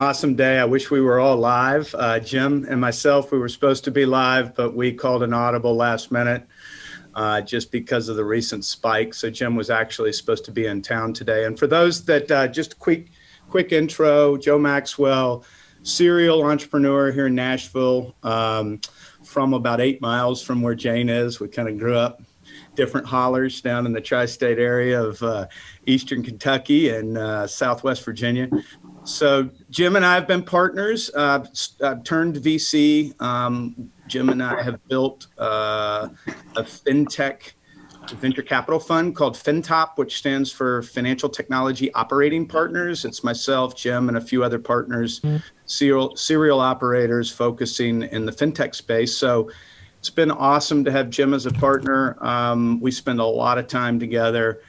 Awesome day. I wish we were all live. Jim and myself, we were supposed to be live, but we called an audible last minute just because of the recent spike. So Jim was actually supposed to be in town today. And for those that just quick intro, Joe Maxwell, serial entrepreneur here in Nashville, from about 8 miles from where Jane is. We kind of grew up different hollers down in the tri-state area of Eastern Kentucky and Southwest Virginia. So Jim and I have been partners. I've turned VC. Jim and I have built a fintech venture capital fund called FinTop, which stands for Financial Technology Operating Partners. It's myself, Jim, and a few other partners, serial operators focusing in the fintech space. So it's been awesome to have Jim as a partner. We spend a lot of time together.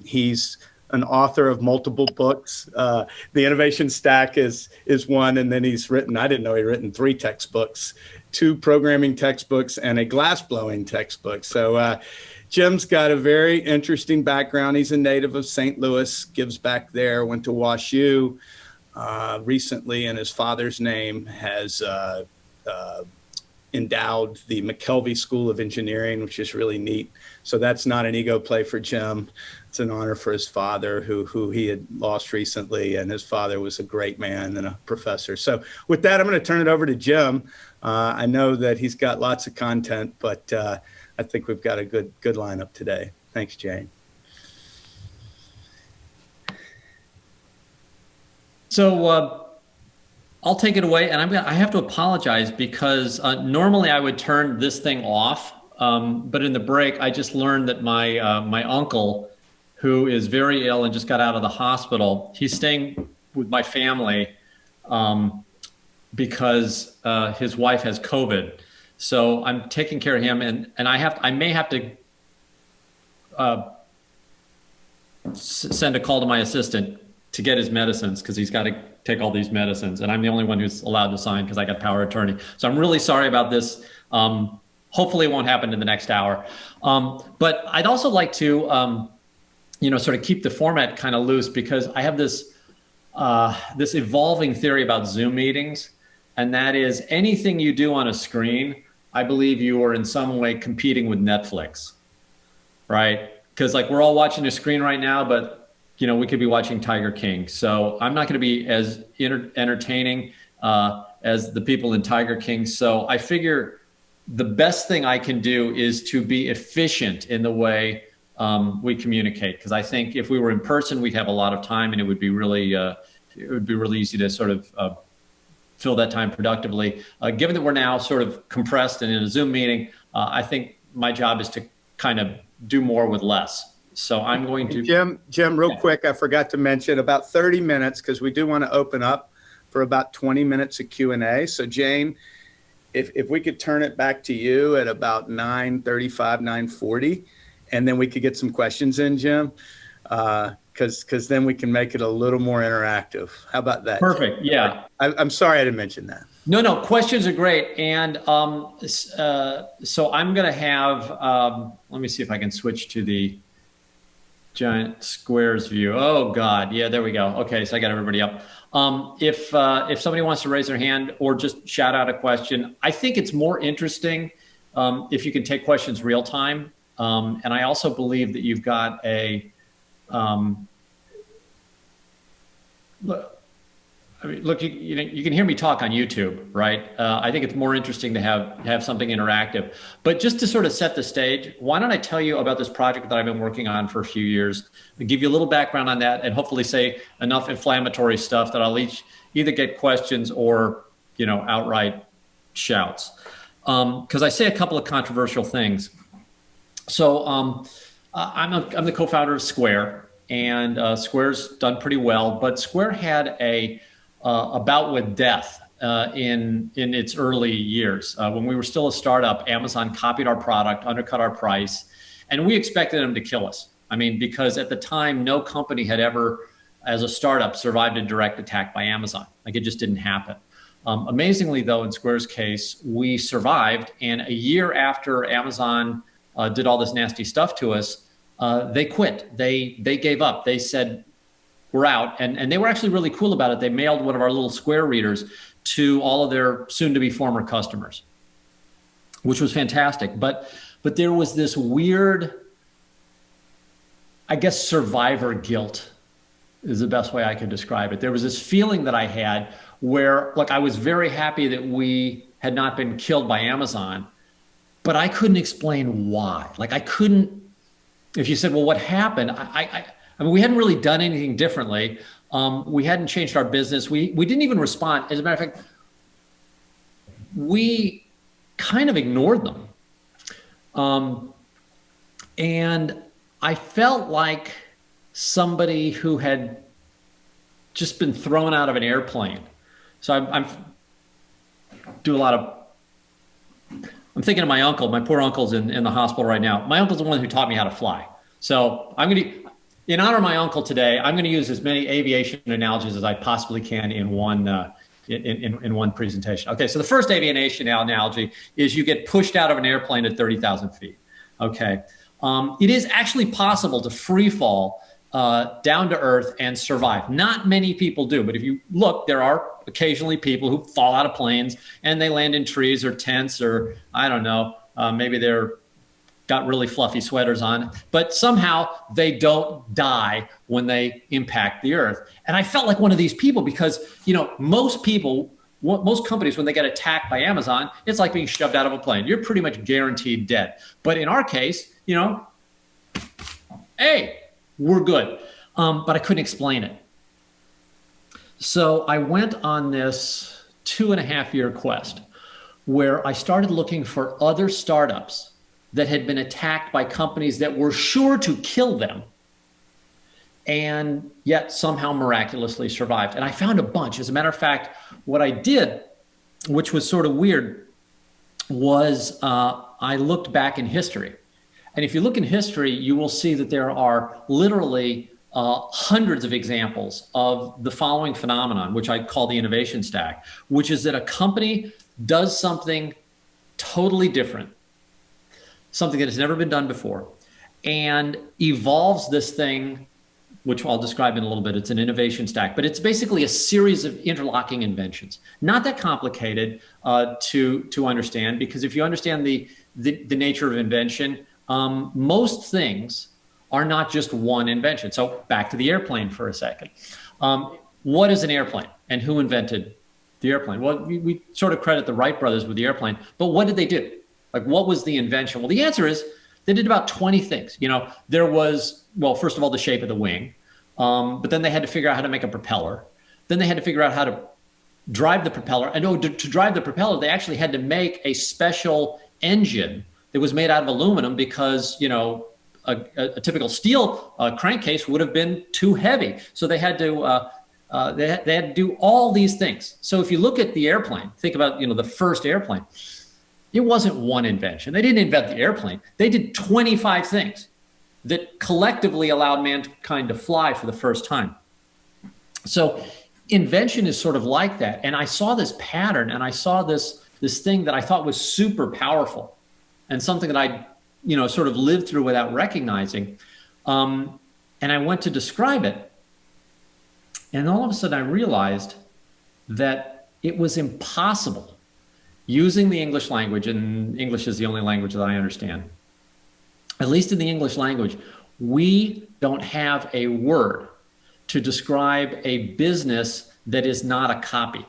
He's an author of multiple books. The Innovation Stack is one, and then he's written, I didn't know he'd written 3 textbooks, 2 programming textbooks and a glass-blowing textbook. So Jim's got a very interesting background. He's a native of St. Louis, gives back there, went to WashU recently, and his father's name has endowed the McKelvey School of Engineering, which is really neat. So that's not an ego play for Jim. It's an honor for his father, who he had lost recently, and his father was a great man and a professor. So with that, I'm going to turn it over to Jim. I know that he's got lots of content, but I think we've got a good lineup today. Thanks, Jane. So I'll take it away, and I have to apologize because normally I would turn this thing off, but in the break I just learned that my uncle, who is very ill and just got out of the hospital, he's staying with my family because his wife has COVID. So I'm taking care of him, and I may have to send a call to my assistant to get his medicines, because he's got to take all these medicines, and I'm the only one who's allowed to sign because I got power of attorney. So I'm really sorry about this. Hopefully it won't happen in the next hour. But I'd also like to sort of keep the format kind of loose, because I have this evolving theory about Zoom meetings, and that is anything you do on a screen, I believe you are in some way competing with Netflix, right? Because like we're all watching a screen right now, but we could be watching Tiger King. So I'm not going to be as entertaining as the people in Tiger King. So I figure the best thing I can do is to be efficient in the way we communicate. Because I think if we were in person, we'd have a lot of time, and it would be really easy to sort of fill that time productively. Given that we're now sort of compressed and in a Zoom meeting, I think my job is to kind of do more with less. So I'm going to... Jim, real quick, I forgot to mention about 30 minutes, because we do want to open up for about 20 minutes of Q&A. So Jane, if we could turn it back to you at about 9:35, 9:40, and then we could get some questions in, Jim, because then we can make it a little more interactive. How about that? Perfect, Jim? Yeah. I'm sorry I didn't mention that. No, questions are great. And so I'm going to have, let me see if I can switch to the giant squares view. Oh God, yeah, there we go. Okay, so I got everybody up. If somebody wants to raise their hand or just shout out a question, I think it's more interesting if you can take questions real time. And I also believe that you've got a look, you can hear me talk on YouTube, right? I think it's more interesting to have something interactive. But just to sort of set the stage, why don't I tell you about this project that I've been working on for a few years, and give you a little background on that, and hopefully say enough inflammatory stuff that I'll either get questions or outright shouts. Because I say a couple of controversial things. So I'm the co-founder of Square, and Square's done pretty well, but Square had a bout with death in its early years. When we were still a startup, Amazon copied our product, undercut our price, and we expected them to kill us. I mean, because at the time, no company had ever, as a startup, survived a direct attack by Amazon. Like, it just didn't happen. Amazingly, though, in Square's case, we survived, and a year after Amazon did all this nasty stuff to us, they quit. They gave up. They said, were out, and they were actually really cool about it. They mailed one of our little square readers to all of their soon-to-be former customers, which was fantastic. But there was this weird, I guess, survivor guilt is the best way I could describe it. There was this feeling that I had where, like, I was very happy that we had not been killed by Amazon, but I couldn't explain why. Like, I couldn't, if you said, well, what happened? I mean, we hadn't really done anything differently. We hadn't changed our business. We didn't even respond. As a matter of fact, we kind of ignored them. And I felt like somebody who had just been thrown out of an airplane. So I'm thinking of my uncle. My poor uncle's in the hospital right now. My uncle's the one who taught me how to fly. So in honor of my uncle today, I'm going to use as many aviation analogies as I possibly can in one presentation. Okay, so the first aviation analogy is you get pushed out of an airplane at 30,000 feet. Okay, it is actually possible to free fall down to earth and survive. Not many people do, but if you look, there are occasionally people who fall out of planes and they land in trees or tents, or I don't know, maybe they're got really fluffy sweaters on, but somehow they don't die when they impact the earth. And I felt like one of these people because, most companies, when they get attacked by Amazon, it's like being shoved out of a plane. You're pretty much guaranteed dead. But in our case, hey, we're good. But I couldn't explain it. So I went on this 2.5-year quest where I started looking for other startups that had been attacked by companies that were sure to kill them and yet somehow miraculously survived. And I found a bunch. As a matter of fact, what I did, which was sort of weird, was I looked back in history. And if you look in history, you will see that there are literally hundreds of examples of the following phenomenon, which I call the innovation stack, which is that a company does something totally different, something that has never been done before, and evolves this thing, which I'll describe in a little bit. It's an innovation stack, but it's basically a series of interlocking inventions. Not that complicated to understand, because if you understand the nature of invention, most things are not just one invention. So back to the airplane for a second. What is an airplane and who invented the airplane? Well, we sort of credit the Wright brothers with the airplane, but what did they do? Like, what was the invention? Well, the answer is they did about 20 things. There was, well, first of all, the shape of the wing, but then they had to figure out how to make a propeller. Then they had to figure out how to drive the propeller. And to drive the propeller, they actually had to make a special engine that was made out of aluminum because, a typical steel crankcase would have been too heavy. So they had to they had to do all these things. So if you look at the airplane, think about the first airplane. It wasn't one invention. They didn't invent the airplane. They did 25 things that collectively allowed mankind to fly for the first time. So invention is sort of like that. And I saw this pattern, and I saw this thing that I thought was super powerful, and something that I sort of lived through without recognizing. And I went to describe it. And all of a sudden I realized that it was impossible, using the English language, and English is the only language that I understand. At least in the English language, we don't have a word to describe a business that is not a copy.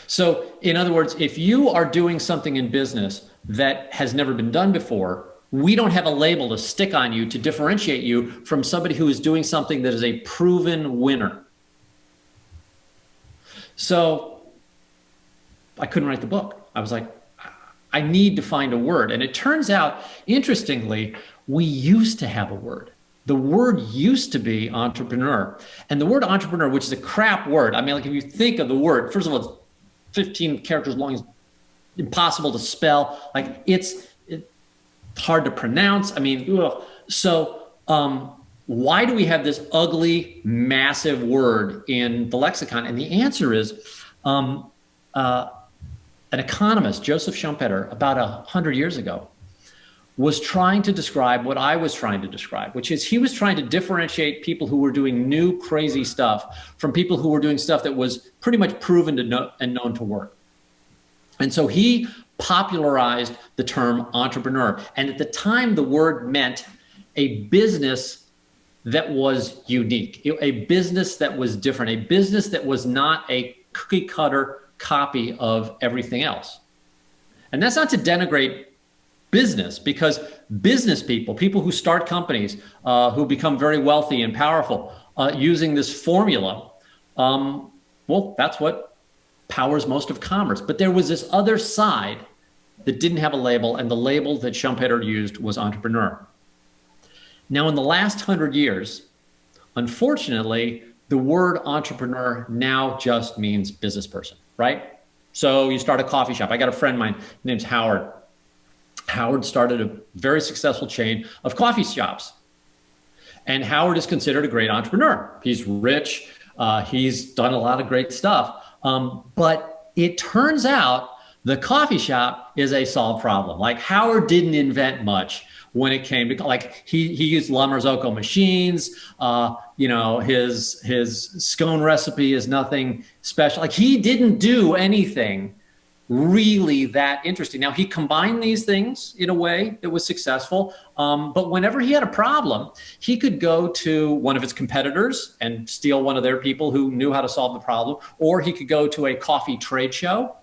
So in other words, if you are doing something in business that has never been done before, we don't have a label to stick on you to differentiate you from somebody who is doing something that is a proven winner. So I couldn't write the book. I was like, I need to find a word. And it turns out, interestingly, we used to have a word. The word used to be entrepreneur. And the word entrepreneur, which is a crap word. I mean, like, if you think of the word, first of all, it's 15 characters long, it's impossible to spell. Like, it's hard to pronounce. I mean, ugh. So why do we have this ugly, massive word in the lexicon? And the answer is an economist, Joseph Schumpeter, about 100 years ago, was trying to describe what I was trying to describe, which is he was trying to differentiate people who were doing new, crazy stuff from people who were doing stuff that was pretty much proven to know and known to work. And so he popularized the term entrepreneur. And at the time, the word meant a business that was unique, a business that was different, a business that was not a cookie cutter copy of everything else. And that's not to denigrate business, because business people, people who start companies, who become very wealthy and powerful using this formula, well, that's what powers most of commerce. But there was this other side that didn't have a label, and the label that Schumpeter used was entrepreneur. Now, in the last 100 years, unfortunately, the word entrepreneur now just means business person, right? So you start a coffee shop. I got a friend of mine, his name's Howard. Howard started a very successful chain of coffee shops. And Howard is considered a great entrepreneur. He's rich. He's done a lot of great stuff. But it turns out the coffee shop is a solved problem. Like, Howard didn't invent much when it came to, like, he used La Marzocco machines. His scone recipe is nothing special. Like, he didn't do anything really that interesting. Now, he combined these things in a way that was successful, but whenever he had a problem, he could go to one of his competitors and steal one of their people who knew how to solve the problem, or he could go to a coffee trade show.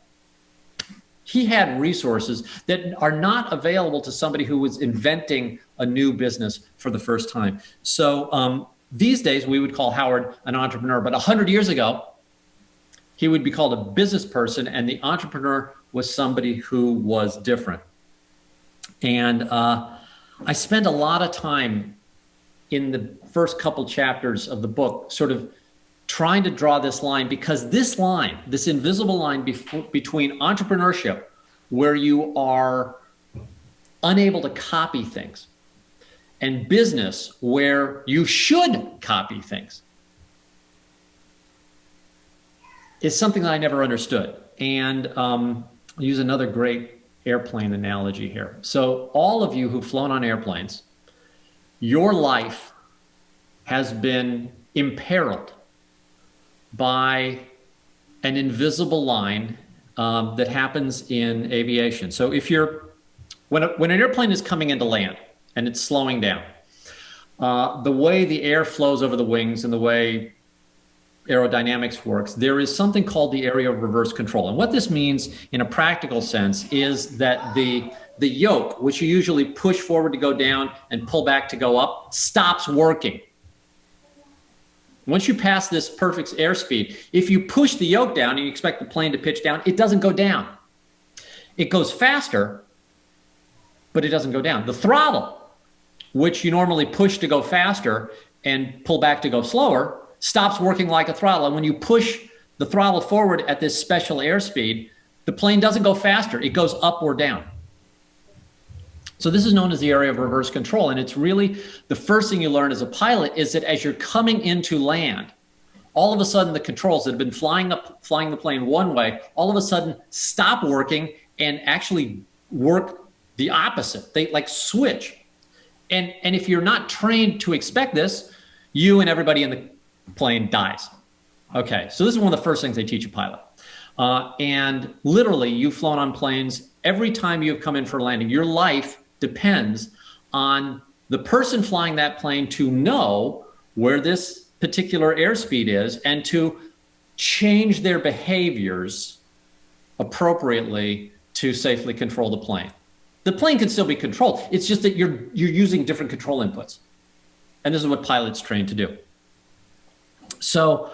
He had resources that are not available to somebody who was inventing a new business for the first time. So these days, we would call Howard an entrepreneur, but 100 years ago, he would be called a business person, and the entrepreneur was somebody who was different. And I spend a lot of time in the first couple chapters of the book sort of trying to draw this line, because this line, this invisible line between entrepreneurship, where you are unable to copy things, and business, where you should copy things, is something that I never understood. And I'll use another great airplane analogy here. So all of you who've flown on airplanes, your life has been imperiled by an invisible line that happens in aviation. So if when an airplane is coming into land and it's slowing down, the way the air flows over the wings and the way aerodynamics works, there is something called the area of reverse control. And what this means in a practical sense is that the yoke, which you usually push forward to go down and pull back to go up, stops working. Once you pass this perfect airspeed, if you push the yoke down and you expect the plane to pitch down, it doesn't go down. It goes faster, but it doesn't go down. The throttle, which you normally push to go faster and pull back to go slower, stops working like a throttle. And when you push the throttle forward at this special airspeed, the plane doesn't go faster. It goes up or down. So this is known as the area of reverse control. And it's really the first thing you learn as a pilot is that as you're coming into land, all of a sudden the controls that have been flying the plane one way, all of a sudden stop working and actually work the opposite. They like switch. And if you're not trained to expect this, you and everybody in the plane dies. Okay, so this is one of the first things they teach a pilot. And literally, you've flown on planes. Every time you've come in for landing, your life depends on the person flying that plane to know where this particular airspeed is and to change their behaviors appropriately to safely control the plane. The plane can still be controlled. It's just that you're using different control inputs. And this is what pilots train to do. So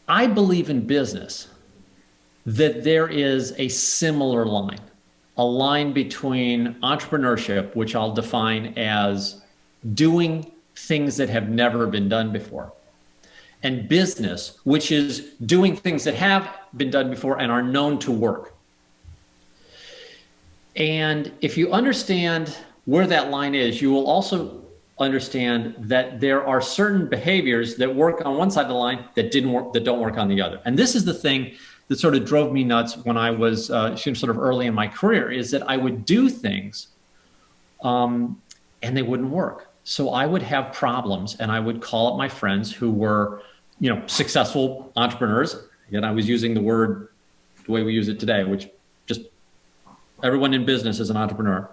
I believe in business that there is a similar line, a line between entrepreneurship, which I'll define as doing things that have never been done before, and business, which is doing things that have been done before and are known to work. And if you understand where that line is, you will also understand that there are certain behaviors that work on one side of the line that don't work on the other. And this is the thing that sort of drove me nuts when I was sort of early in my career is that I would do things and they wouldn't work. So I would have problems and I would call up my friends who were, successful entrepreneurs. Again, I was using the word the way we use it today, which just everyone in business is an entrepreneur.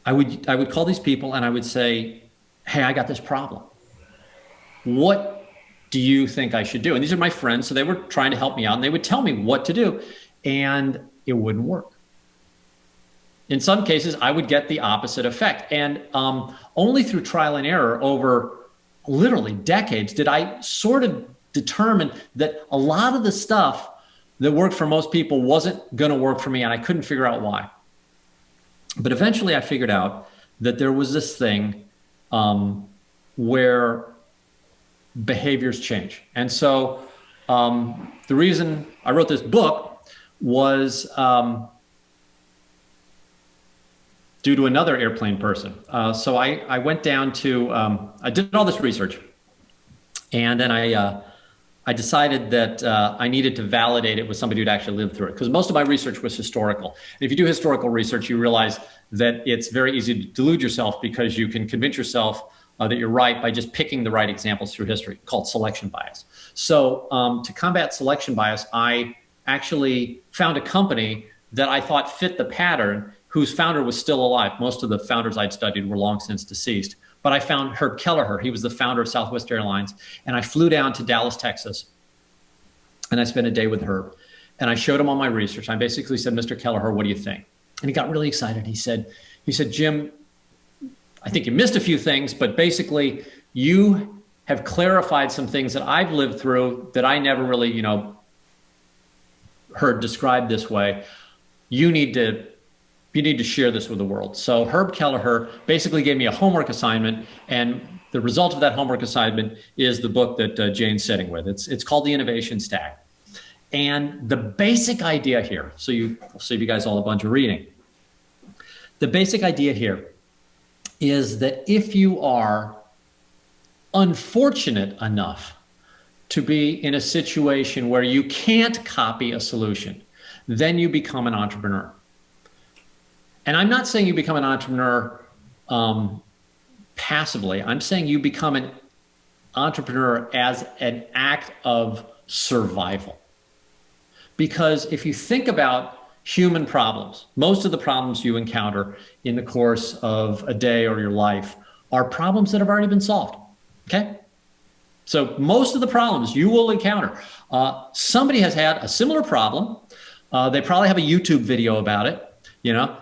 I would call these people and I would say, hey, I got this problem. What do you think I should do? And these are my friends, so they were trying to help me out and they would tell me what to do and it wouldn't work. In some cases, I would get the opposite effect. And only through trial and error over literally decades did I sort of determine that a lot of the stuff that worked for most people wasn't going to work for me, and I couldn't figure out why. But eventually I figured out that there was this thing where behaviors change. And so the reason I wrote this book was due to another airplane person. So I went down to, I did all this research, and then I decided that I needed to validate it with somebody who'd actually lived through it, because most of my research was historical. And if you do historical research, you realize that it's very easy to delude yourself because you can convince yourself that you're right by just picking the right examples through history, called selection bias. So to combat selection bias, I actually found a company that I thought fit the pattern, whose founder was still alive. Most of the founders I'd studied were long since deceased. But I found Herb Kelleher. He was the founder of Southwest Airlines. And I flew down to Dallas, Texas. And I spent a day with Herb. And I showed him all my research. I basically said, Mr. Kelleher, what do you think? And he got really excited. He said, Jim, I think you missed a few things, but basically you have clarified some things that I've lived through that I never really, heard described this way. You need to share this with the world. So Herb Kelleher basically gave me a homework assignment, and the result of that homework assignment is the book that Jane's sitting with. It's called The Innovation Stack. And the basic idea here, so I'll save you guys all a bunch of reading. The basic idea here is that if you are unfortunate enough to be in a situation where you can't copy a solution, then you become an entrepreneur. And I'm not saying you become an entrepreneur passively. I'm saying you become an entrepreneur as an act of survival. Because if you think about human problems, most of the problems you encounter in the course of a day or your life are problems that have already been solved, okay? So most of the problems you will encounter, somebody has had a similar problem. They probably have a YouTube video about it.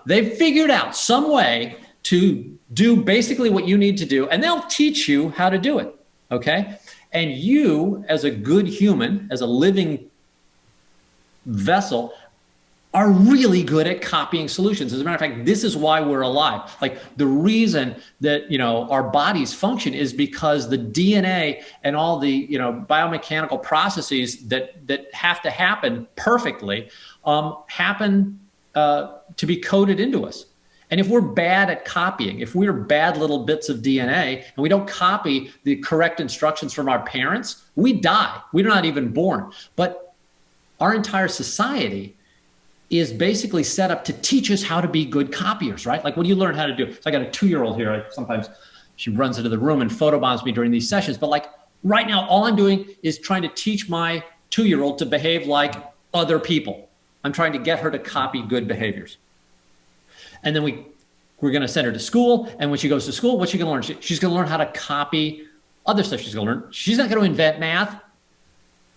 They've figured out some way to do basically what you need to do, and they'll teach you how to do it, okay? And you, as a good human, as a living vessel, are really good at copying solutions. As a matter of fact, this is why we're alive. Like, the reason that, our bodies function is because the DNA and all the, biomechanical processes that have to happen perfectly happen to be coded into us. And if we're bad at copying, if we're bad little bits of DNA and we don't copy the correct instructions from our parents, we die. We're not even born. But our entire society is basically set up to teach us how to be good copiers, right? Like, what do you learn how to do? So I got a 2-year-old here. Sometimes she runs into the room and photobombs me during these sessions. But like right now, all I'm doing is trying to teach my 2-year-old to behave like other people. I'm trying to get her to copy good behaviors. And then we're going to send her to school. And when she goes to school, what's she going to learn? She's going to learn how to copy other stuff. She's going to learn. She's not going to invent math.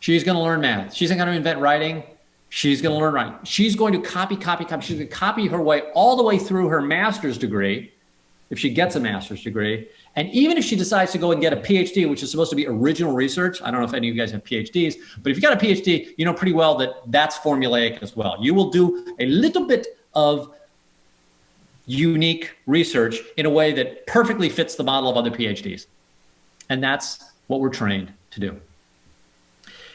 She's going to learn math. She's not going to invent writing. She's going to learn writing. She's going to copy. She's going to copy her way all the way through her master's degree, if she gets a master's degree. And even if she decides to go and get a PhD, which is supposed to be original research, I don't know if any of you guys have PhDs, but if you got a PhD, you know pretty well that that's formulaic as well. You will do a little bit of unique research in a way that perfectly fits the model of other PhDs. And that's what we're trained to do.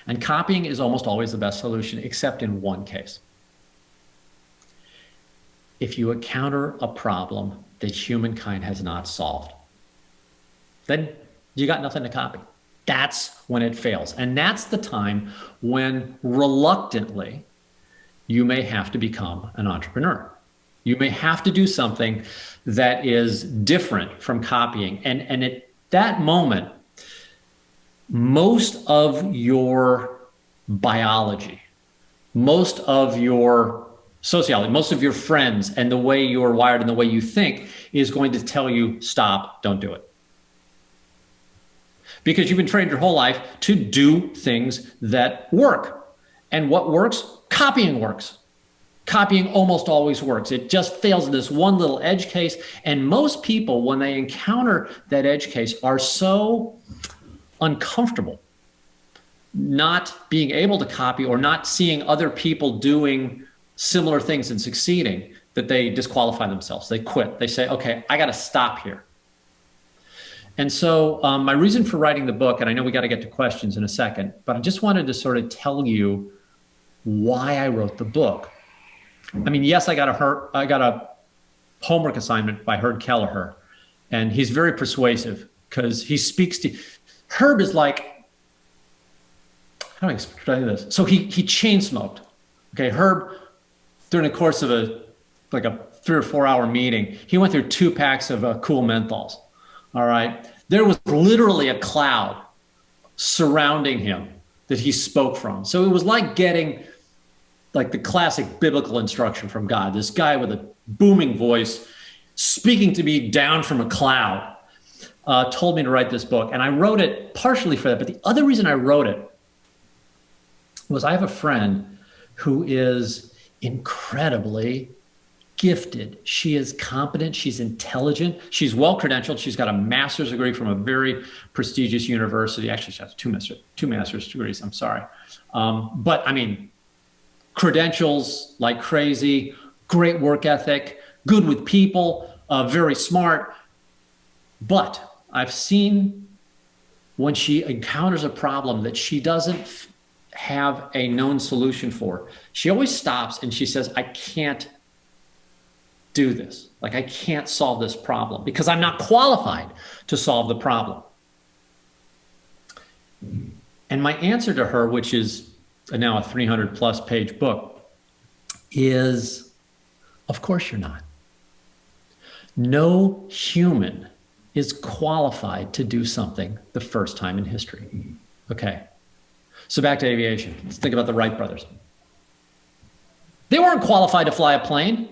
And copying is almost always the best solution, except in one case. If you encounter a problem that humankind has not solved, then you got nothing to copy. That's when it fails. And that's the time when reluctantly you may have to become an entrepreneur. You may have to do something that is different from copying. And at that moment, most of your biology, most of your sociology, most of your friends, and the way you're wired and the way you think is going to tell you, stop, don't do it. Because you've been trained your whole life to do things that work. And what works? Copying works. Copying almost always works. It just fails in this one little edge case. And most people, when they encounter that edge case, are so uncomfortable not being able to copy or not seeing other people doing similar things and succeeding that they disqualify themselves. They quit. They say, okay, I got to stop here. And so my reason for writing the book, and I know we got to get to questions in a second, but I just wanted to sort of tell you why I wrote the book. I mean, yes, I got a homework assignment by Herb Kelleher, and he's very persuasive because he speaks to, Herb is like, how do I explain this? So he chain smoked. Okay, Herb, during the course of a 3 or 4 hour meeting, he went through 2 packs of cool menthols. All right. There was literally a cloud surrounding him that he spoke from. So it was like getting like the classic biblical instruction from God. This guy with a booming voice speaking to me down from a cloud told me to write this book. And I wrote it partially for that. But the other reason I wrote it was I have a friend who is incredibly gifted. She is competent. She's intelligent. She's well-credentialed. She's got a master's degree from a very prestigious university. Actually, she has two master's degrees. I'm sorry. But I mean, credentials like crazy, great work ethic, good with people, very smart. But I've seen when she encounters a problem that she doesn't have a known solution for, she always stops and she says, I can't do this. Like, I can't solve this problem because I'm not qualified to solve the problem. And my answer to her, which is now a 300+ page book, is, of course you're not. No human is qualified to do something the first time in history. Okay. So back to aviation. Let's think about the Wright brothers. They weren't qualified to fly a plane.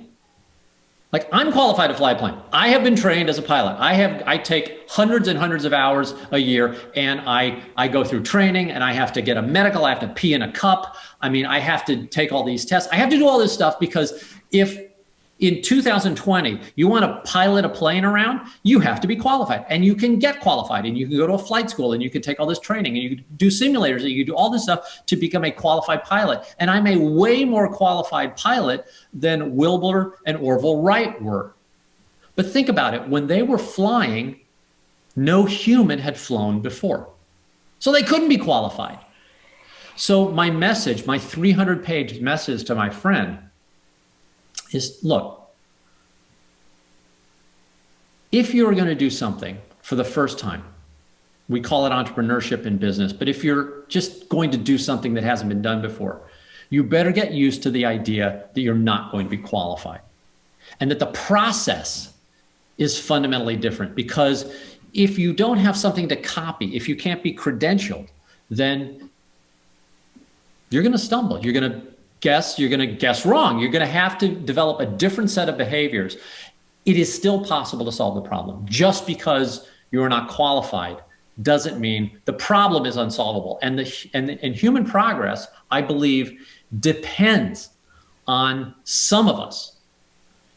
Like, I'm qualified to fly a plane. I have been trained as a pilot. I take hundreds and hundreds of hours a year, and I go through training, and I have to get a medical. I have to pee in a cup. I mean, I have to take all these tests. I have to do all this stuff because if in 2020 you want to pilot a plane around, you have to be qualified, and you can get qualified, and you can go to a flight school, and you can take all this training, and you can do simulators, and you can do all this stuff to become a qualified pilot. And I'm a way more qualified pilot than Wilbur and Orville Wright were. But think about it. When they were flying, no human had flown before. So they couldn't be qualified. So my message, my 300-page message to my friend is, look, if you're going to do something for the first time, we call it entrepreneurship in business, but if you're just going to do something that hasn't been done before, you better get used to the idea that you're not going to be qualified and that the process is fundamentally different. Because if you don't have something to copy, if you can't be credentialed, then you're going to stumble. You're going to guess wrong. You're going to have to develop a different set of behaviors. It is still possible to solve the problem. Just because you're not qualified doesn't mean the problem is unsolvable. And human progress, I believe, depends on some of us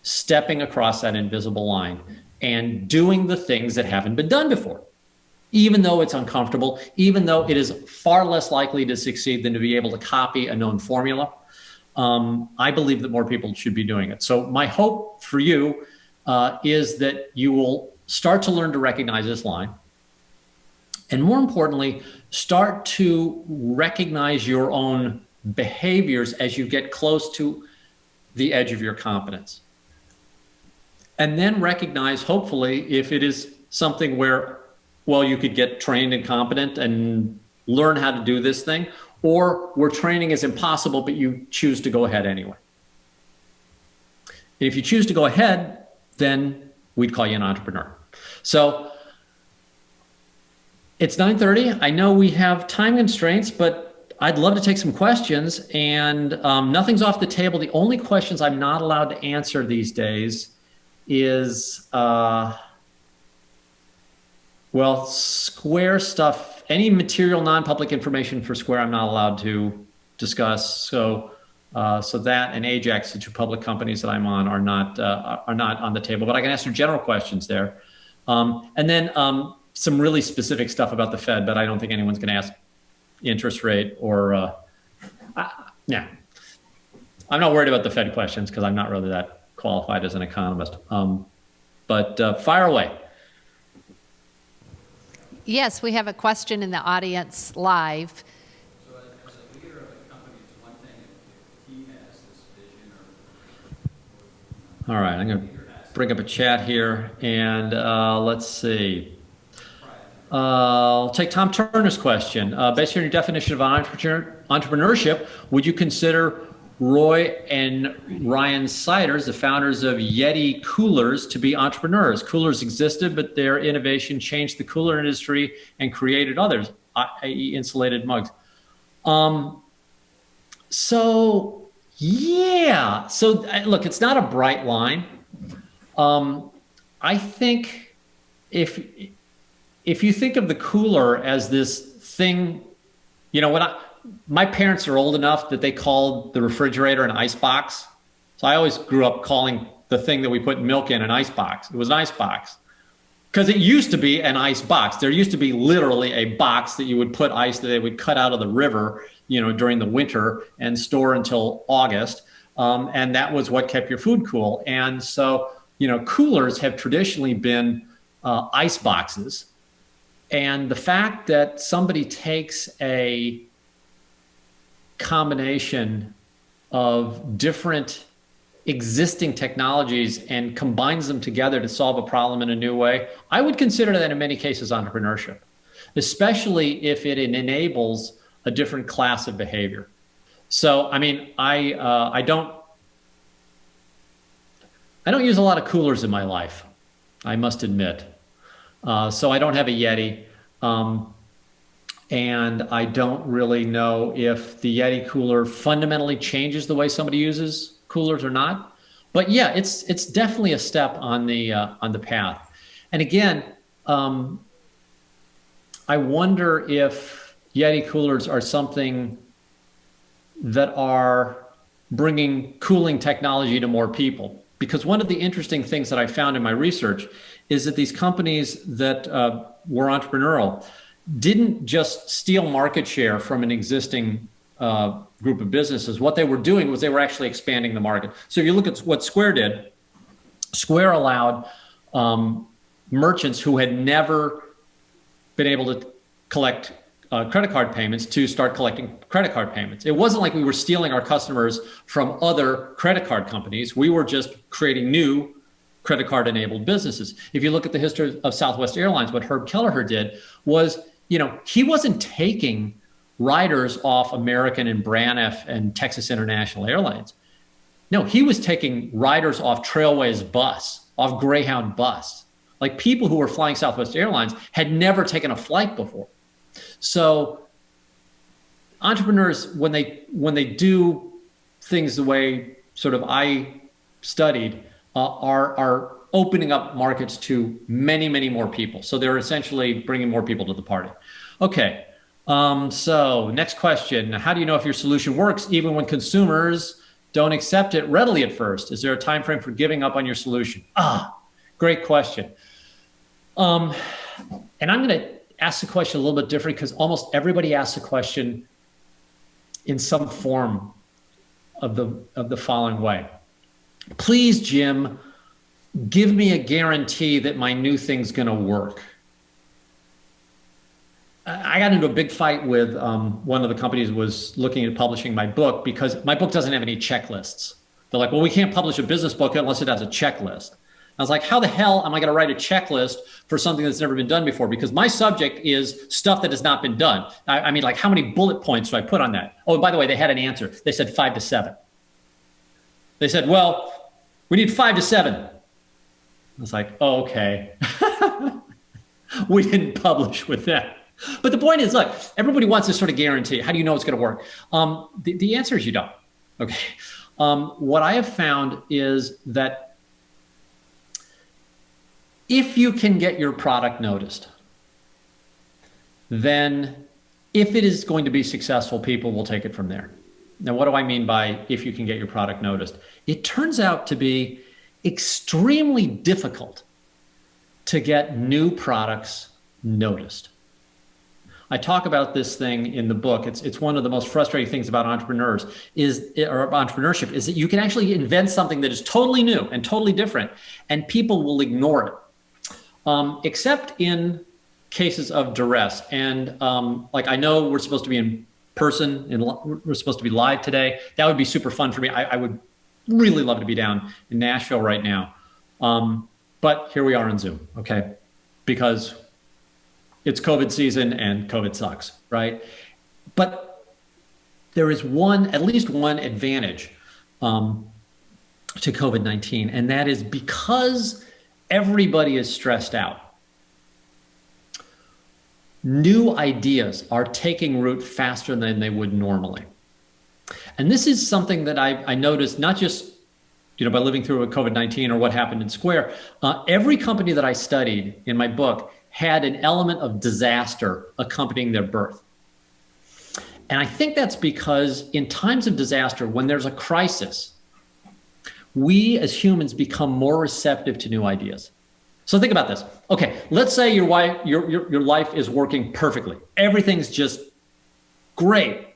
stepping across that invisible line and doing the things that haven't been done before. Even though it's uncomfortable, even though it is far less likely to succeed than to be able to copy a known formula, I believe that more people should be doing it. So my hope for you is that you will start to learn to recognize this line. And more importantly, start to recognize your own behaviors as you get close to the edge of your competence. And then recognize, hopefully, if it is something where well, you could get trained and competent and learn how to do this thing, or where training is impossible, but you choose to go ahead anyway. And if you choose to go ahead, then we'd call you an entrepreneur. So it's 9:30. I know we have time constraints, but I'd love to take some questions, and nothing's off the table. The only questions I'm not allowed to answer these days is, well, Square stuff, any material non-public information for Square I'm not allowed to discuss. So that and Ajax, the two public companies that I'm on, are not on the table, but I can answer general questions there. And then some really specific stuff about the Fed, but I don't think anyone's going to ask interest rate or, yeah. I'm not worried about the Fed questions because I'm not really that qualified as an economist. But fire away. Yes, we have a question in the audience live. So as a leader of a company, it's one thing if he has this vision or... All right, I'm going to bring up a chat here, and let's see. I'll take Tom Turner's question. Based on your definition of entrepreneurship, would you consider Roy and Ryan Siders, the founders of Yeti coolers, to be entrepreneurs? Coolers existed, but their innovation changed the cooler industry and created others, i.e. insulated mugs. So yeah, so look, it's not a bright line. I think if you think of the cooler as this thing, you know, my parents are old enough that they called the refrigerator an ice box. So I always grew up calling the thing that we put milk in an ice box. It was an ice box because it used to be an ice box. There used to be literally a box that you would put ice that they would cut out of the river, you know, during the winter and store until August. And that was what kept your food cool. And so, you know, coolers have traditionally been ice boxes. And the fact that somebody takes a combination of different existing technologies and combines them together to solve a problem in a new way, I would consider that in many cases entrepreneurship, especially if it enables a different class of behavior. So, I mean, I don't use a lot of coolers in my life, I must admit. So I don't have a Yeti. And I don't really know if the Yeti cooler fundamentally changes the way somebody uses coolers or not. But yeah, it's definitely a step on the path. And again, I wonder if Yeti coolers are something that are bringing cooling technology to more people. Because one of the interesting things that I found in my research is that these companies that were entrepreneurial didn't just steal market share from an existing group of businesses. What they were doing was they were actually expanding the market. So if you look at what Square did, Square allowed merchants who had never been able to collect credit card payments to start collecting credit card payments. It wasn't like we were stealing our customers from other credit card companies. We were just creating new credit card enabled businesses. If you look at the history of Southwest Airlines, what Herb Kelleher did was, you know, he wasn't taking riders off American and Braniff and Texas International Airlines. No, he was taking riders off Trailways bus, off Greyhound bus. Like people who were flying Southwest Airlines had never taken a flight before. So entrepreneurs, when they do things the way sort of I studied, are opening up markets to many, many more people. So they're essentially bringing more people to the party. Okay, so next question. How do you know if your solution works even when consumers don't accept it readily at first? Is there a time frame for giving up on your solution? Great question. And I'm going to ask the question a little bit different because almost everybody asks the question in some form of the following way. Please, Jim, give me a guarantee that my new thing's going to work. I got into a big fight with one of the companies was looking at publishing my book because my book doesn't have any checklists. They're like, well, we can't publish a business book unless it has a checklist. I was like, how the hell am I going to write a checklist for something that's never been done before? Because my subject is stuff that has not been done. I mean, like, how many bullet points do I put on that? Oh, and by the way, they had an answer. They said 5 to 7. They said, well, we need 5 to 7. I was like, oh, okay. We didn't publish with that. But the point is, look, everybody wants this sort of guarantee. How do you know it's going to work? The answer is you don't. Okay. What I have found is that if you can get your product noticed, then if it is going to be successful, people will take it from there. Now, what do I mean by if you can get your product noticed? It turns out to be extremely difficult to get new products noticed. I talk about this thing in the book. It's one of the most frustrating things about entrepreneurs or entrepreneurship is that you can actually invent something that is totally new and totally different, and people will ignore it, except in cases of duress. And like, I know we're supposed to be in person, and we're supposed to be live today. That would be super fun for me. I would really love to be down in Nashville right now. But here we are on Zoom, okay? Because it's COVID season and COVID sucks, right? But there is at least one advantage to COVID-19, and that is because everybody is stressed out, new ideas are taking root faster than they would normally. And this is something that I noticed not just by living through a COVID-19 or what happened in Square. Every company that I studied in my book had an element of disaster accompanying their birth. And I think that's because in times of disaster, when there's a crisis, we as humans become more receptive to new ideas. So think about this. Okay, let's say your life is working perfectly. Everything's just great.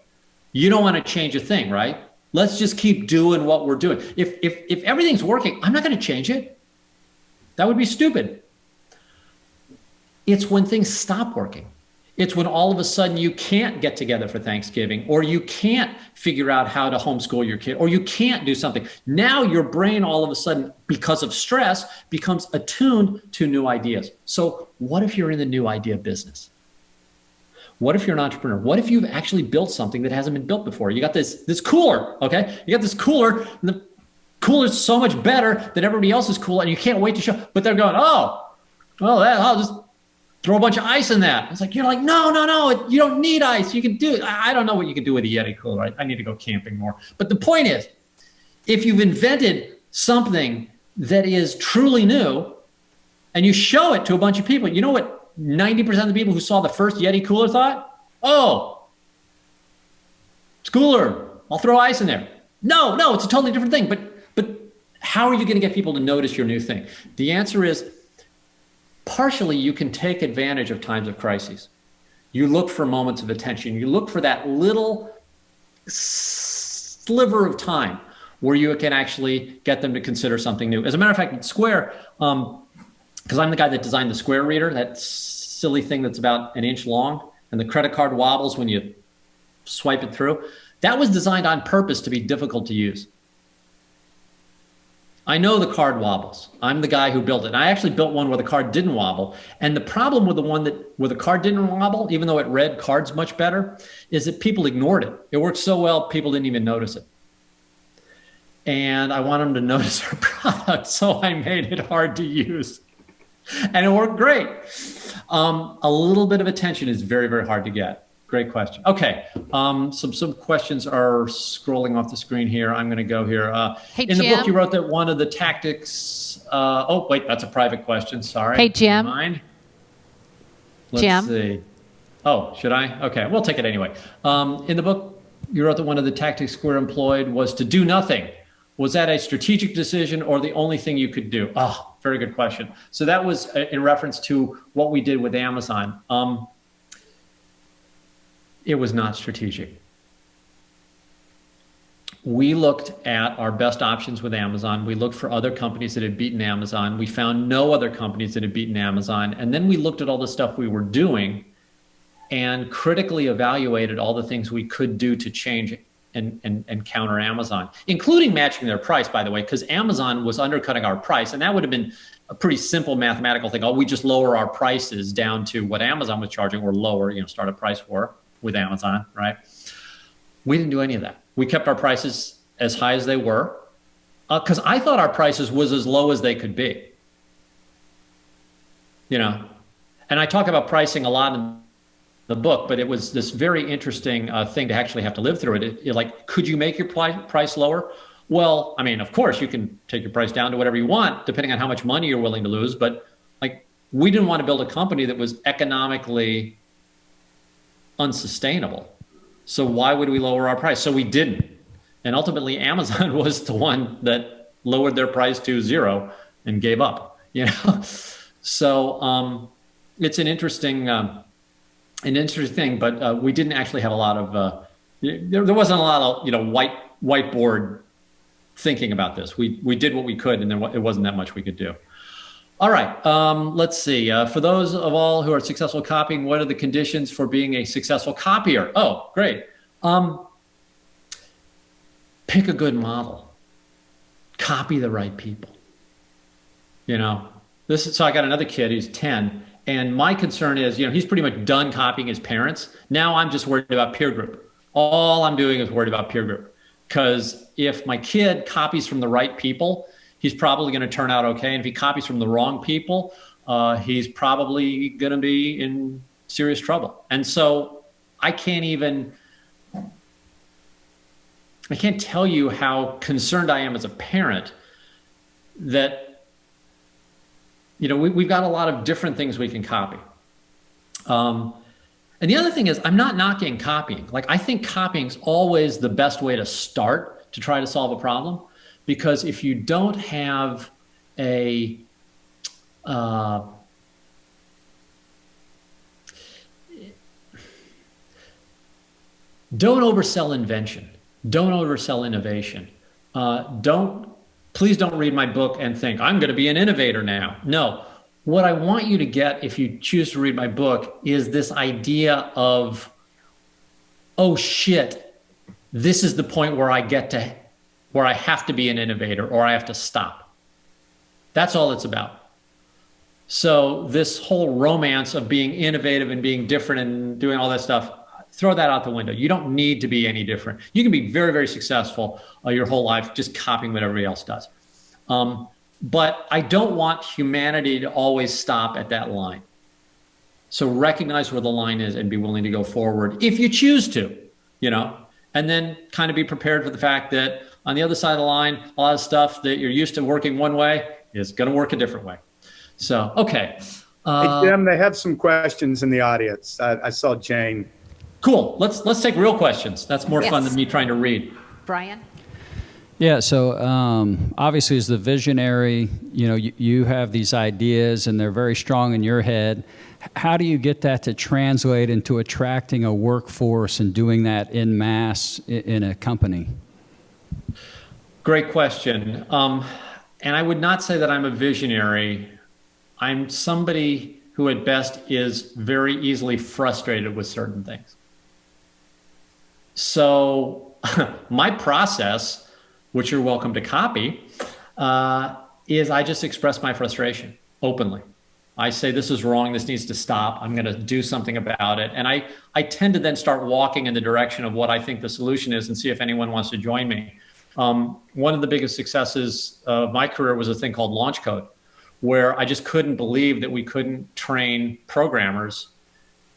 You don't want to change a thing, right? Let's just keep doing what we're doing. If everything's working, I'm not going to change it. That would be stupid. It's when things stop working. It's when all of a sudden you can't get together for Thanksgiving, or you can't figure out how to homeschool your kid, or you can't do something. Now your brain all of a sudden, because of stress, becomes attuned to new ideas. So what if you're in the new idea business? What if you're an entrepreneur? What if you've actually built something that hasn't been built before? You got this cooler, okay? You got this cooler, and the cooler's so much better than everybody else's cooler, and you can't wait to show. But they're going, oh, well, I'll just throw a bunch of ice in that. It's like, you're like, no, you don't need ice. You can do it. I don't know what you can do with a Yeti cooler. I need to go camping more. But the point is, if you've invented something that is truly new and you show it to a bunch of people, you know what 90% of the people who saw the first Yeti cooler thought? Oh, it's cooler. I'll throw ice in there. No, it's a totally different thing. But how are you going to get people to notice your new thing? The answer is, partially, you can take advantage of times of crises. You look for moments of attention. You look for that little sliver of time where you can actually get them to consider something new. As a matter of fact, at Square, because I'm the guy that designed the Square Reader, that silly thing that's about an inch long, and the credit card wobbles when you swipe it through. That was designed on purpose to be difficult to use. I know the card wobbles. I'm the guy who built it. And I actually built one where the card didn't wobble. And the problem with the one where the card didn't wobble, even though it read cards much better, is that people ignored it. It worked so well, people didn't even notice it. And I want them to notice our product, so I made it hard to use. And it worked great. A little bit of attention is very, very hard to get. Great question. Okay, some questions are scrolling off the screen here. I'm going to go here. Hey, in the Jim. book, you wrote that one of the tactics. Oh, wait, that's a private question. Sorry. Hey, Jim. Mind? Jim. Let's see. Oh, should I? Okay, we'll take it anyway. In the book, you wrote that one of the tactics Square employed was to do nothing. Was that a strategic decision or the only thing you could do? Oh, very good question. So that was in reference to what we did with Amazon. It was not strategic. We looked at our best options with Amazon. We looked for other companies that had beaten Amazon. We found no other companies that had beaten Amazon. And then we looked at all the stuff we were doing and critically evaluated all the things we could do to change and counter Amazon, including matching their price, by the way, because Amazon was undercutting our price. And that would have been a pretty simple mathematical thing. Oh, we just lower our prices down to what Amazon was charging, or lower, start a price war with Amazon, right? We didn't do any of that. We kept our prices as high as they were, because I thought our prices was as low as they could be. And I talk about pricing a lot in the book, but it was this very interesting thing to actually have to live through it. Like, could you make your price lower? Well, I mean, of course you can take your price down to whatever you want, depending on how much money you're willing to lose. But like, we didn't want to build a company that was economically unsustainable. So why would we lower our price? So we didn't. And ultimately Amazon was the one that lowered their price to 0 and gave up, So it's an interesting thing, but we didn't actually have a lot of, there wasn't a lot of, whiteboard thinking about this. We did what we could, and then it wasn't that much we could do. All right, let's see. For those of all who are successful copying, what are the conditions for being a successful copier? Oh, great. Pick a good model. Copy the right people. So I got another kid who's 10, and my concern is, he's pretty much done copying his parents. Now I'm just worried about peer group. All I'm doing is worried about peer group. Because if my kid copies from the right people, he's probably going to turn out okay. And if he copies from the wrong people, he's probably going to be in serious trouble. And so I can't tell you how concerned I am as a parent that, we've got a lot of different things we can copy. And the other thing is, I'm not knocking copying. Like, I think copying is always the best way to start to try to solve a problem. Because if you don't have don't oversell invention. Don't oversell innovation. Please don't read my book and think, I'm going to be an innovator now. No. What I want you to get, if you choose to read my book, is this idea of, oh shit, this is the point where I have to be an innovator, or I have to stop. That's all it's about. So this whole romance of being innovative and being different and doing all that stuff, throw that out the window. You don't need to be any different. You can be very, very successful your whole life just copying what everybody else does. But I don't want humanity to always stop at that line. So recognize where the line is and be willing to go forward if you choose to, and then kind of be prepared for the fact that on the other side of the line, a lot of stuff that you're used to working one way is going to work a different way. So, okay. Hey, Jim, they have some questions in the audience. I saw Jane. Cool. Let's take real questions. That's more fun than me trying to read. Brian? Yeah, so obviously as the visionary, you have these ideas and they're very strong in your head. How do you get that to translate into attracting a workforce and doing that en masse in a company? Great question. And I would not say that I'm a visionary. I'm somebody who at best is very easily frustrated with certain things. So my process, which you're welcome to copy, is I just express my frustration openly. I say, this is wrong, this needs to stop, I'm gonna do something about it. And I tend to then start walking in the direction of what I think the solution is and see if anyone wants to join me. One of the biggest successes of my career was a thing called Launch Code, where I just couldn't believe that we couldn't train programmers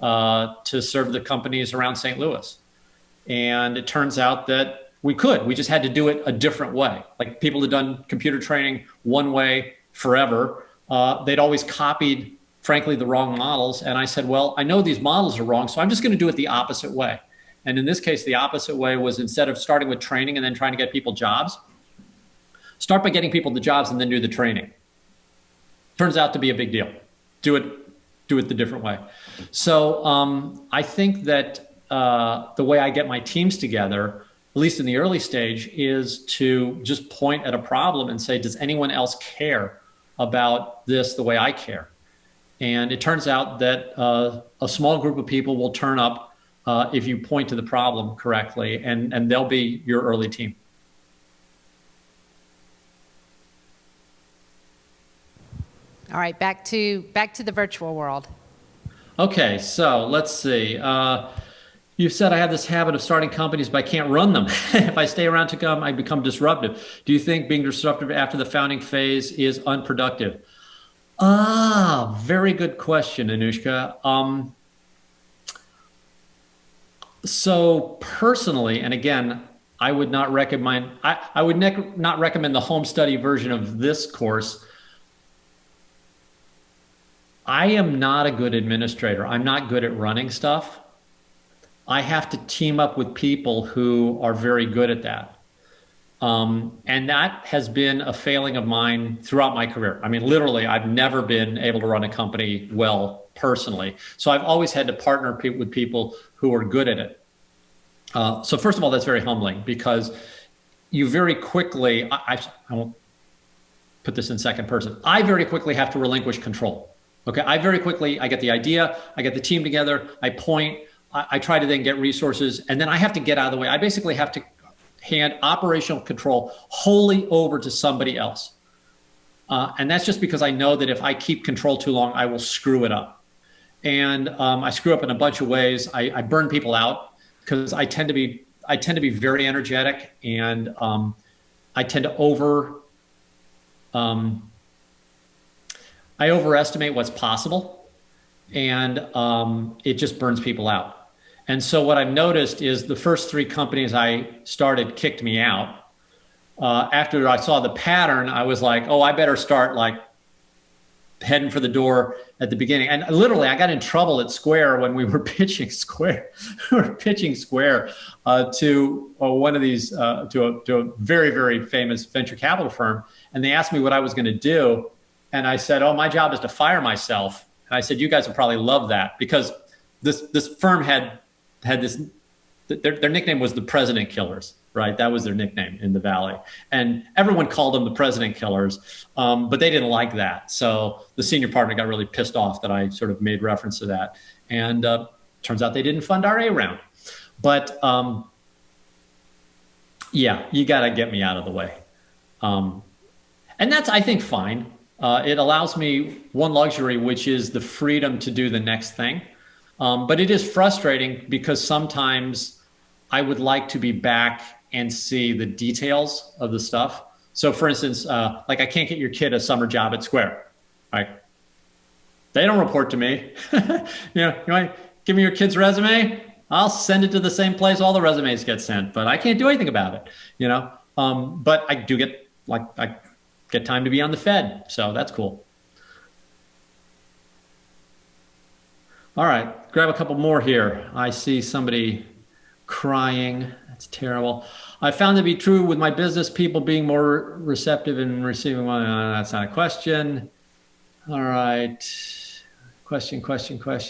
to serve the companies around St. Louis. And it turns out that we could. We just had to do it a different way. Like, people had done computer training one way forever. They'd always copied, frankly, the wrong models. And I said, well, I know these models are wrong, so I'm just going to do it the opposite way. And in this case, the opposite way was, instead of starting with training and then trying to get people jobs, start by getting people the jobs and then do the training. Turns out to be a big deal. Do it the different way. So I think that the way I get my teams together, at least in the early stage, is to just point at a problem and say, does anyone else care about this the way I care? And it turns out that a small group of people will turn up if you point to the problem correctly, and they'll be your early team. All right, back to the virtual world. Okay, so let's see. You said I have this habit of starting companies, but I can't run them. If I stay around to come, I become disruptive. Do you think being disruptive after the founding phase is unproductive? Very good question, Anushka. So personally, and again, I would not recommend, I would not recommend the home study version of this course. I am not a good administrator. I'm not good at running stuff. I have to team up with people who are very good at that. And that has been a failing of mine throughout my career. I mean, literally, I've never been able to run a company well personally. So I've always had to partner with people who are good at it. So first of all, that's very humbling because you very quickly, I won't put this in second person. I very quickly have to relinquish control. Okay, I get the idea, I get the team together, I point, I try to then get resources, and then I have to get out of the way. I basically have to hand operational control wholly over to somebody else. And that's just because I know that if I keep control too long, I will screw it up. And I screw up in a bunch of ways. I burn people out because I tend to be very energetic, and I tend to I overestimate what's possible, and it just burns people out. And so what I've noticed is the first 3 companies I started kicked me out. After I saw the pattern, I was like, oh, I better start like heading for the door at the beginning. And literally, I got in trouble at Square when we were pitching Square. We were pitching Square to one of these, to a very, very famous venture capital firm. And they asked me what I was going to do. And I said, oh, my job is to fire myself. And I said, you guys will probably love that, because this firm had this, their nickname was the President Killers, right? That was their nickname in the Valley. And everyone called them the President Killers, but they didn't like that. So the senior partner got really pissed off that I sort of made reference to that. And turns out they didn't fund our A round. But yeah, you got to get me out of the way. And that's, I think, fine. It allows me one luxury, which is the freedom to do the next thing. But it is frustrating because sometimes I would like to be back and see the details of the stuff. So for instance, like I can't get your kid a summer job at Square, right? They don't report to me. You want to give me your kid's resume? I'll send it to the same place all the resumes get sent, but I can't do anything about it, but I do get, I get time to be on the Fed. So that's cool. All right, grab a couple more here. I see somebody crying. That's terrible. I found to be true with my business, people being more receptive and receiving one. That's not a question. All right. Question.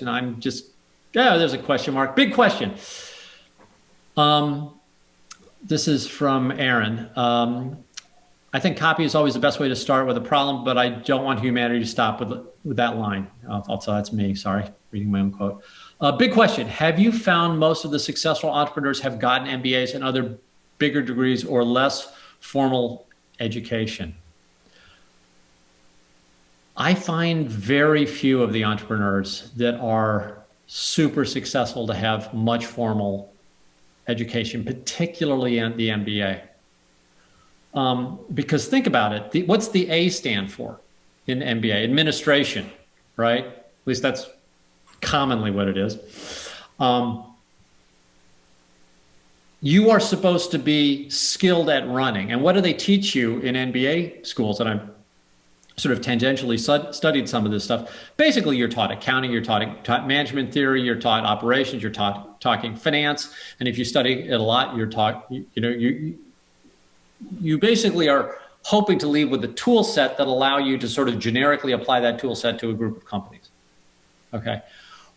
I'm just, yeah, there's a question mark. Big question. This is from Aaron. I think copy is always the best way to start with a problem, but I don't want humanity to stop with that line. Also, that's me. Sorry, reading my own quote. Big question. Have you found most of the successful entrepreneurs have gotten MBAs and other bigger degrees or less formal education? I find very few of the entrepreneurs that are super successful to have much formal education, particularly in the MBA. Because think about it, what's the A stand for in MBA? Administration, right? At least that's commonly what it is. You are supposed to be skilled at running. And what do they teach you in MBA schools? And I've sort of tangentially studied some of this stuff. Basically, you're taught accounting, you're taught management theory, you're taught operations, you're talking finance. And if you study it a lot, you're taught, you basically are hoping to leave with a tool set that allow you to sort of generically apply that tool set to a group of companies. Okay.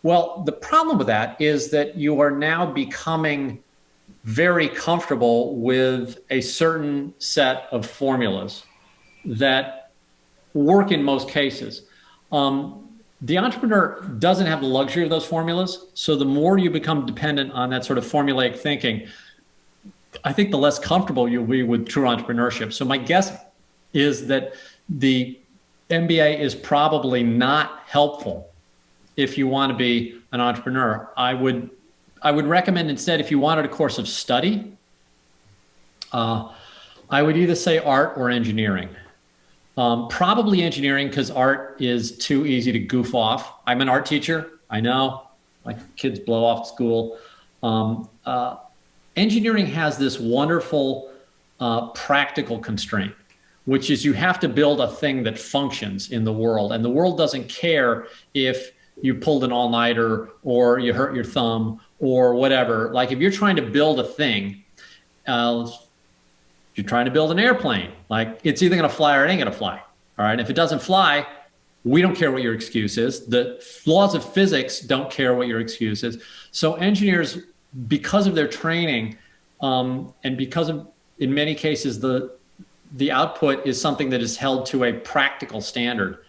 Well, the problem with that is that you are now becoming very comfortable with a certain set of formulas that work in most cases. the entrepreneur doesn't have the luxury of those formulas. So the more you become dependent on that sort of formulaic thinking, I think the less comfortable you'll be with true entrepreneurship. So my guess is that the MBA is probably not helpful if you want to be an entrepreneur. I would recommend instead, if you wanted a course of study, I would either say art or engineering. Probably engineering, because art is too easy to goof off. I'm an art teacher. I know my kids blow off school. Engineering has this wonderful practical constraint, which is you have to build a thing that functions in the world. And the world doesn't care if you pulled an all-nighter or you hurt your thumb or whatever. Like if you're trying to build a thing, you're trying to build an airplane, like it's either going to fly or it ain't going to fly. All right. If it doesn't fly, we don't care what your excuse is. The laws of physics don't care what your excuse is. So engineers, because of their training, and because of, in many cases, the output is something that is held to a practical standard,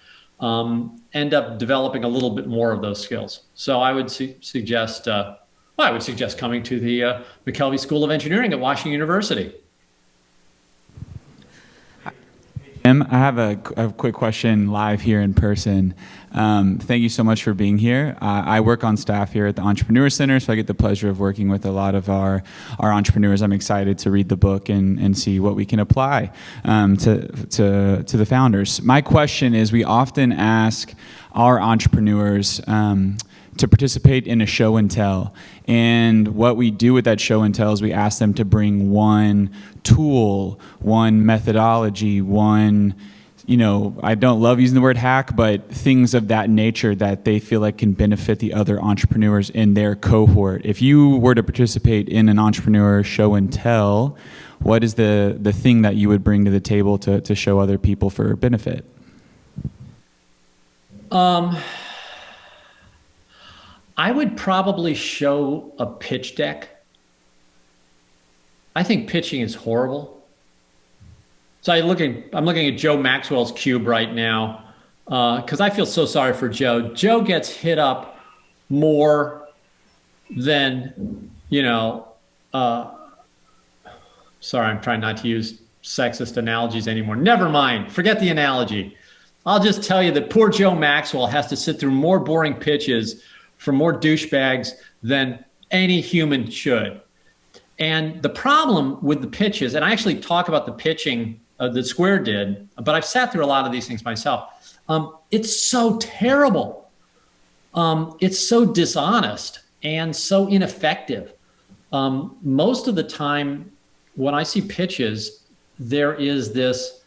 end up developing a little bit more of those skills. So I would suggest coming to the McKelvey School of Engineering at Washington University. Jim, I have a quick question live here in person. Thank you so much for being here. I work on staff here at the Entrepreneur Center, so I get the pleasure of working with a lot of our entrepreneurs. I'm excited to read the book and see what we can apply to the founders. My question is, we often ask our entrepreneurs to participate in a show and tell. And what we do with that show and tell is we ask them to bring one tool, one methodology, one, I don't love using the word hack, but things of that nature that they feel like can benefit the other entrepreneurs in their cohort. If you were to participate in an entrepreneur show and tell, what is the thing that you would bring to the table to show other people for benefit? I would probably show a pitch deck. I think pitching is horrible. So I'm looking at Joe Maxwell's cube right now because I feel so sorry for Joe. Joe gets hit up more than, sorry, I'm trying not to use sexist analogies anymore. Never mind, forget the analogy. I'll just tell you that poor Joe Maxwell has to sit through more boring pitches from more douchebags than any human should. And the problem with the pitches, and I actually talk about the pitching that Square did, but I've sat through a lot of these things myself. It's so terrible. It's so dishonest and so ineffective. Most of the time when I see pitches, there is this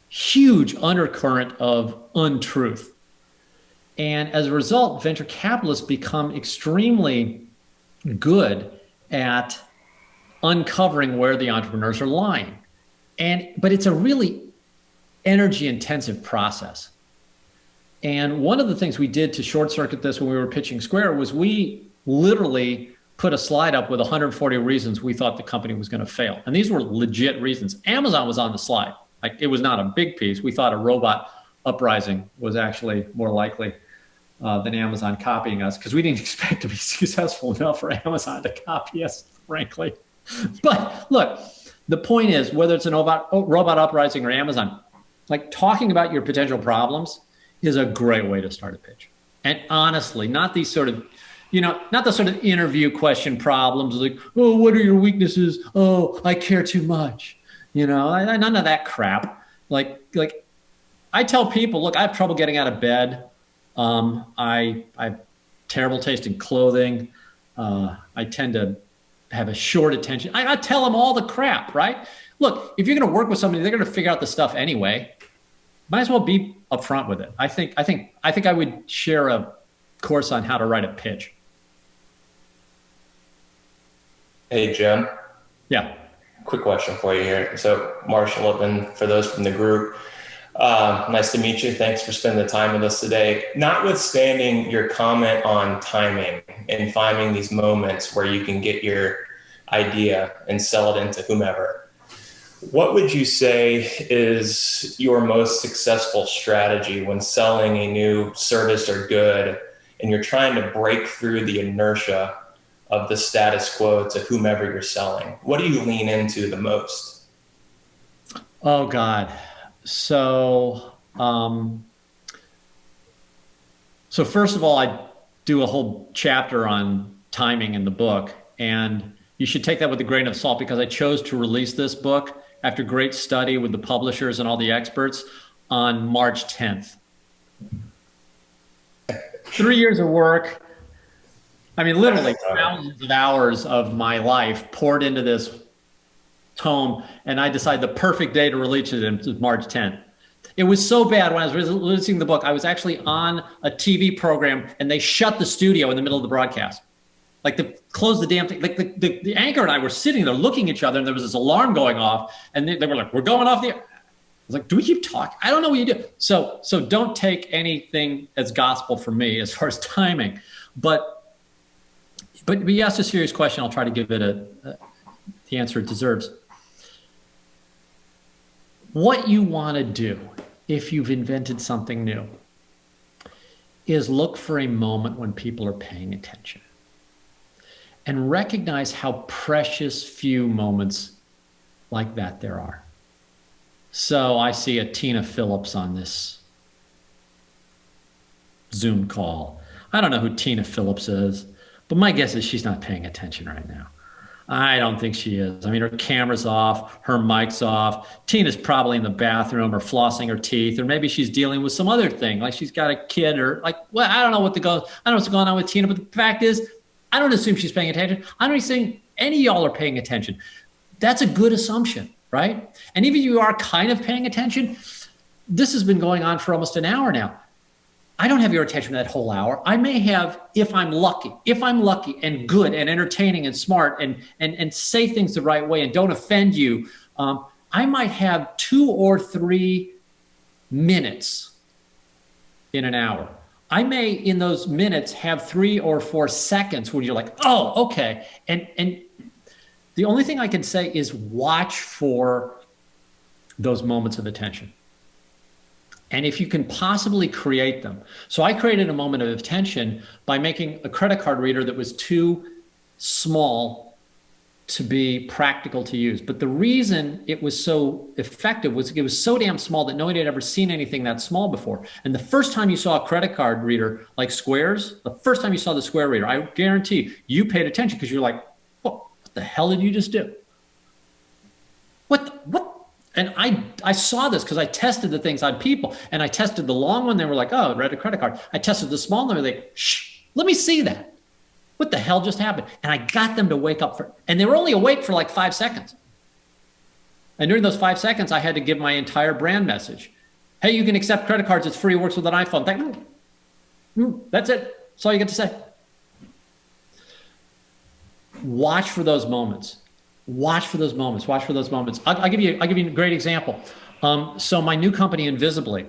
huge undercurrent of untruth. And as a result, venture capitalists become extremely good at uncovering where the entrepreneurs are lying. But it's a really energy intensive process. And one of the things we did to short circuit this when we were pitching Square was we literally put a slide up with 140 reasons we thought the company was going to fail. And these were legit reasons. Amazon was on the slide. Like, it was not a big piece. We thought a robot uprising was actually more likely than Amazon copying us, because we didn't expect to be successful enough for Amazon to copy us, frankly. But look, the point is, whether it's an robot uprising or Amazon, like, talking about your potential problems is a great way to start a pitch. And honestly, not these sort of, not the sort of interview question problems like, oh, what are your weaknesses? Oh, I care too much. None of that crap. Like I tell people, look, I have trouble getting out of bed. I have terrible taste in clothing. I tend to have a short attention. I tell them all the crap, right? Look, if you're going to work with somebody, they're going to figure out the stuff anyway. Might as well be upfront with it. I think I would share a course on how to write a pitch. Hey, Jim. Yeah. Quick question for you here. So, Marshall Lippman, for those from the group, nice to meet you. Thanks for spending the time with us today. Notwithstanding your comment on timing and finding these moments where you can get your idea and sell it into whomever, What would you say is your most successful strategy when selling a new service or good and you're trying to break through the inertia of the status quo to whomever you're selling? What do you lean into the most? Oh God. So first of all, I do a whole chapter on timing in the book, and you should take that with a grain of salt because I chose to release this book after great study with the publishers and all the experts on March 10th. 3 years of work. I mean, literally thousands of hours of my life poured into this tome, and I decided the perfect day to release it was March 10th. It was so bad when I was releasing the book, I was actually on a TV program and they shut the studio in the middle of the broadcast. Like they closed the damn thing. Like the anchor and I were sitting there looking at each other and there was this alarm going off and they were like, we're going off the air. I was like, do we keep talking? I don't know what you do. So don't take anything as gospel from me as far as timing. But you asked a serious question. I'll try to give it the answer it deserves. What you want to do if you've invented something new is look for a moment when people are paying attention and recognize how precious few moments like that there are. So I see a Tina Phillips on this Zoom call. I don't know who Tina Phillips is, but my guess is she's not paying attention right now. I don't think she is. I mean, her camera's off, her mic's off. Tina's probably in the bathroom or flossing her teeth, or maybe she's dealing with some other thing, like she's got a kid or like, well, I don't know I don't know what's going on with Tina, but the fact is, I don't assume she's paying attention. I don't assume any of y'all are paying attention. That's a good assumption, right? And even if you are kind of paying attention, this has been going on for almost an hour now. I don't have your attention that whole hour. I may have, if I'm lucky and good and entertaining and smart and say things the right way and don't offend you, I might have 2 or 3 minutes in an hour. I may, in those minutes, have 3 or 4 seconds where you're like, oh, okay. And the only thing I can say is watch for those moments of attention. And if you can possibly create them. So I created a moment of attention by making a credit card reader that was too small to be practical to use. But the reason it was so effective was it was so damn small that nobody had ever seen anything that small before. And the first time you saw a credit card reader like Square's, the first time you saw the Square reader, I guarantee you paid attention because you're like, what the hell did you just do? What? And I saw this because I tested the things on people, and I tested the long one. They were like, oh, read a credit card. I tested the small one. They were like, shh, let me see that. What the hell just happened? And I got them to wake up and they were only awake for like 5 seconds. And during those 5 seconds, I had to give my entire brand message. Hey, you can accept credit cards. It's free. It works with an iPhone. That's it. That's all you get to say. Watch for those moments. Watch for those moments. Watch for those moments. I'll give you a great example. So my new company, Invisibly,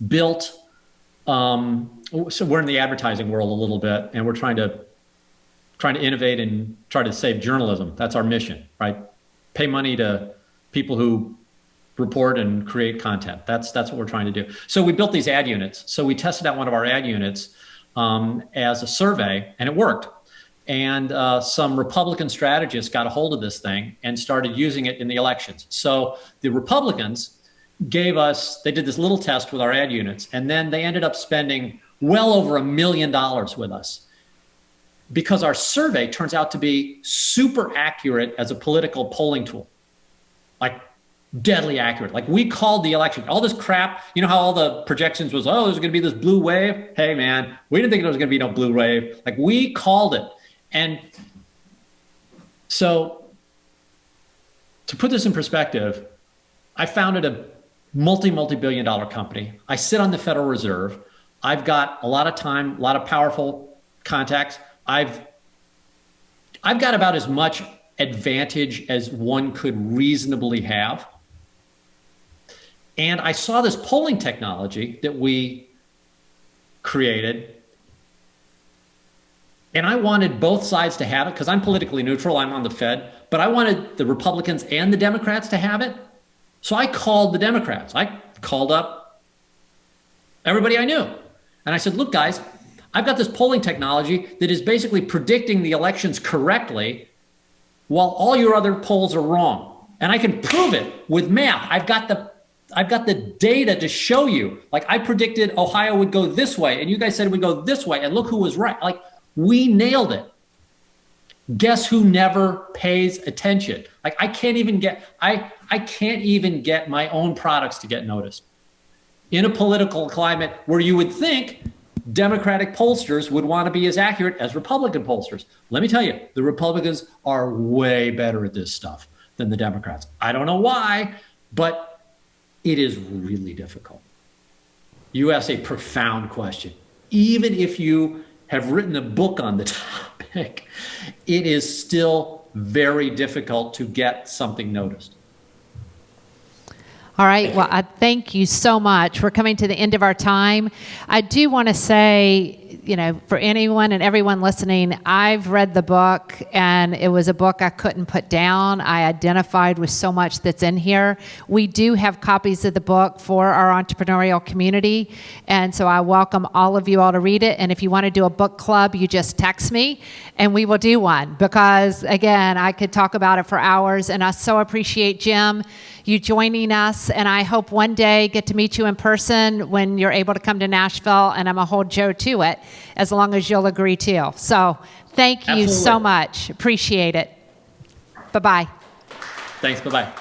built. So we're in the advertising world a little bit, and we're trying to innovate and try to save journalism. That's our mission, right? Pay money to people who report and create content. That's what we're trying to do. So we built these ad units. So we tested out one of our ad units as a survey, and it worked. And some Republican strategists got a hold of this thing and started using it in the elections. So the Republicans they did this little test with our ad units, and then they ended up spending well over $1 million with us because our survey turns out to be super accurate as a political polling tool, like deadly accurate. Like we called the election, all this crap, you know how all the projections was, oh, there's going to be this blue wave. Hey man, we didn't think there was going to be no blue wave. Like we called it. And so to put this in perspective, I founded a multi-billion dollar company. I sit on the Federal Reserve. I've got a lot of time, a lot of powerful contacts. I've got about as much advantage as one could reasonably have. And I saw this polling technology that we created And I wanted both sides to have it because I'm politically neutral. I'm on the Fed, but I wanted the Republicans and the Democrats to have it. So I called the Democrats. I called up everybody I knew. And I said, look, guys, I've got this polling technology that is basically predicting the elections correctly while all your other polls are wrong. And I can prove it with math. I've got the data to show you. Like, I predicted Ohio would go this way, and you guys said it would go this way, and look who was right. Like, we nailed it. Guess who never pays attention? Like, I can't even get my own products to get noticed. In a political climate where you would think Democratic pollsters would want to be as accurate as Republican pollsters. Let me tell you, the Republicans are way better at this stuff than the Democrats. I don't know why, but it is really difficult. You ask a profound question. Even if you have written a book on the topic, it is still very difficult to get something noticed. All right. Well, I thank you so much. We're coming to the end of our time. I do want to say, for anyone and everyone listening, I've read the book, and it was a book I couldn't put down. I identified with so much that's in here. We do have copies of the book for our entrepreneurial community, and so I welcome all of you all to read it. And if you want to do a book club, you just text me, and we will do one, because, again, I could talk about it for hours, and I so appreciate, Jim, you joining us, and I hope one day get to meet you in person when you're able to come to Nashville, and I'm going to hold Joe to it, as long as you'll agree too. So thank you so much. Appreciate it. Bye-bye. Thanks. Bye-bye.